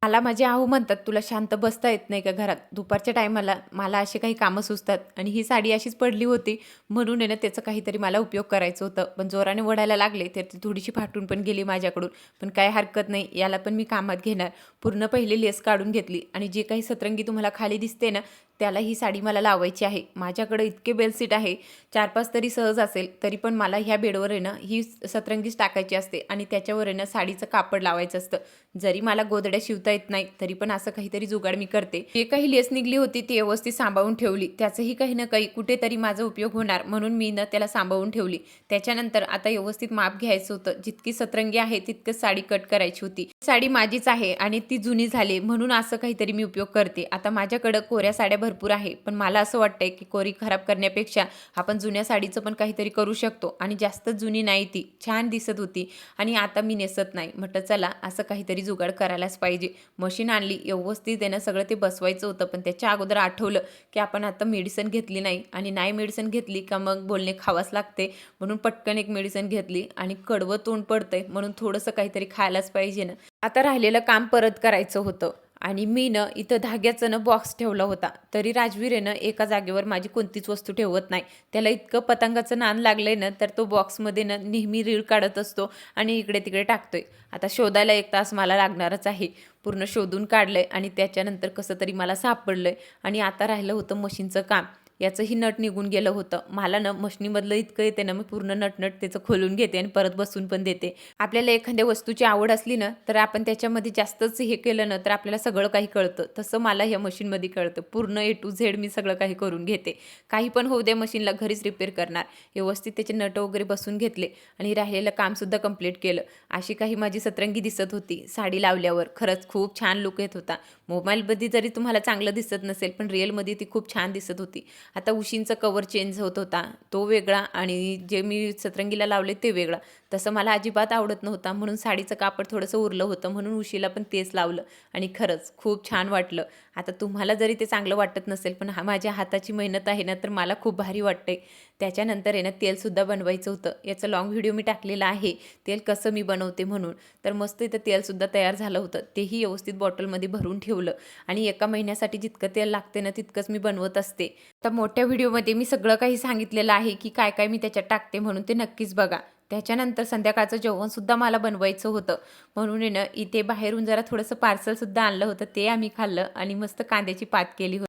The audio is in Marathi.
मला माझे आऊ म्हणतात, "तुला शांत बसता येत नाही का घरात? दुपारच्या टायमाला मला अशी काही कामं सुचतात." आणि ही साडी अशीच पडली होती म्हणून आहे ना त्याचा काहीतरी मला उपयोग करायचं होतं. पण जोराने ओढायला लागले तर ती थोडीशी फाटून पण गेली माझ्याकडून. पण काही हरकत नाही, याला पण मी कामात घेणार. पूर्ण पहिले लेस काढून घेतली आणि जे काही सतरंगी तुम्हाला खाली दिसते ना, त्याला ही साडी मला लावायची आहे. माझ्याकडे इतके बेडशीट आहे, 4-5 तरी सहज असेल. तरी पण मला ह्या बेडवर आहे ना ही सतरंगीच टाकायची असते आणि त्याच्यावर आहे ना साडीचं कापड लावायचं असतं. जरी मला गोधड्या शिवता येत नाही तरी पण असं काहीतरी जुगाड मी करते. जे काही लेस निघली होती ती व्यवस्थित सांभाळून ठेवली. त्याचंही काही ना काही कुठेतरी माझा उपयोग होणार म्हणून मी ना त्याला सांभाळून ठेवली. त्याच्यानंतर आता व्यवस्थित माप घ्यायचं होतं. जितकी सतरंगी आहे तितकंच साडी कट करायची होती. साडी माझीच आहे आणि ती जुनी झाली म्हणून असं काहीतरी मी उपयोग करते. आता माझ्याकडं कोऱ्या साड्या भरपूर आहे, पण मला असं वाटतंय की कोरी खराब करण्यापेक्षा आपण जुन्या साडीचं पण काहीतरी करू शकतो. आणि जास्त जुनी नाही, ती छान दिसत होती आणि आता मी नेसत नाही. म्हटलं चला असं काहीतरी जुगाड करायलाच पाहिजे. मशीन आणली, व्यवस्थित आहे ना सगळं ते बसवायचं होतं. पण त्याच्या अगोदर आठवलं की आपण आता मेडिसिन घेतली नाही आणि नाही मेडिसिन घेतली का मग बोलणे खावाच लागते. म्हणून पटकन एक मेडिसिन घेतली आणि कडवं तोंड पडतंय म्हणून थोडंसं काहीतरी खायलाच पाहिजे ना. आता राहिलेलं काम परत करायचं होतं आणि मी ना इथं धाग्याचं ना बॉक्स ठेवला होता. तरी राजवीर आहे ना एका जागेवर माझी कोणतीच वस्तू ठेवत नाही. त्याला इतकं पतंगाचं नाद लागलंय ना, तर तो बॉक्समध्ये ना नेहमी रीळ काढत असतो आणि इकडे तिकडे टाकतोय. आता शोधायला 1 तास मला लागणारच आहे. पूर्ण शोधून काढलंय आणि त्याच्यानंतर कसं तरी मला सापडलंय आणि आता राहिलं होतं मशीनचं काम. याचंही नट निघून गेलं होतं. मला ना मशनीमधलं इतकं येते ना, मी पूर्ण नट त्याचं खोलून घेते आणि परत बसून पण देते. आपल्याला एखाद्या वस्तूची आवड असली ना, तर आपण त्याच्यामध्ये जास्तच हे केलं ना, तर आपल्याला सगळं काही कळतं. तसं मला ह्या मशीनमध्ये कळतं. पूर्ण ए टू झेड मी सगळं काही करून घेते. काही पण होऊ दे, मशीनला घरीच रिपेअर करणार. व्यवस्थित त्याचे नट वगैरे बसून घेतले आणि राहिलेलं कामसुद्धा कंप्लीट केलं. अशी काही माझी सतरंगी दिसत होती साडी लावल्यावर. खरंच खूप छान लूक येत होता. मोबाईलमध्ये जरी तुम्हाला चांगलं दिसत नसेल, पण रिअलमध्ये ती खूप छान दिसत होती. आता उशींचा कवर चेंज होत होता, तो वेगळा आणि जे मी सतरंगीला लावले ते वेगळा. तसं मला अजिबात आवडत नव्हता म्हणून साडीचं कापड थोडंसं उरलं होतं म्हणून उशीला पण तेच लावलं आणि खरंच खूप छान वाटलं. आता तुम्हाला जरी ते चांगलं वाटत नसेल, पण माझ्या हाताची मेहनत आहे ना, तर मला खूप भारी वाटतंय. त्याच्यानंतर आहे ना तेलसुद्धा बनवायचं होतं. याचा लाँग व्हिडिओ मी टाकलेला आहे, तेल कसं मी बनवते म्हणून. तर मस्त इथं तेलसुद्धा तयार झालं होतं. तेही व्यवस्थित बॉटलमध्ये भरून ठेवलं आणि एका महिन्यासाठी जितकं तेल लागते ना, तितकंच मी बनवत असते. तर मोठ्या व्हिडिओमध्ये मी सगळं काही सांगितलेलं आहे की काय काय मी त्याच्यात टाकते म्हणून ते नक्कीच बघा. त्याच्यानंतर संध्याकाळचं जेवणसुद्धा मला बनवायचं होतं म्हणून आहे ना इथे बाहेरून जरा थोडंसं पार्सलसुद्धा आणलं होतं, ते आम्ही खाल्लं आणि मस्त कांद्याची पात केली होती.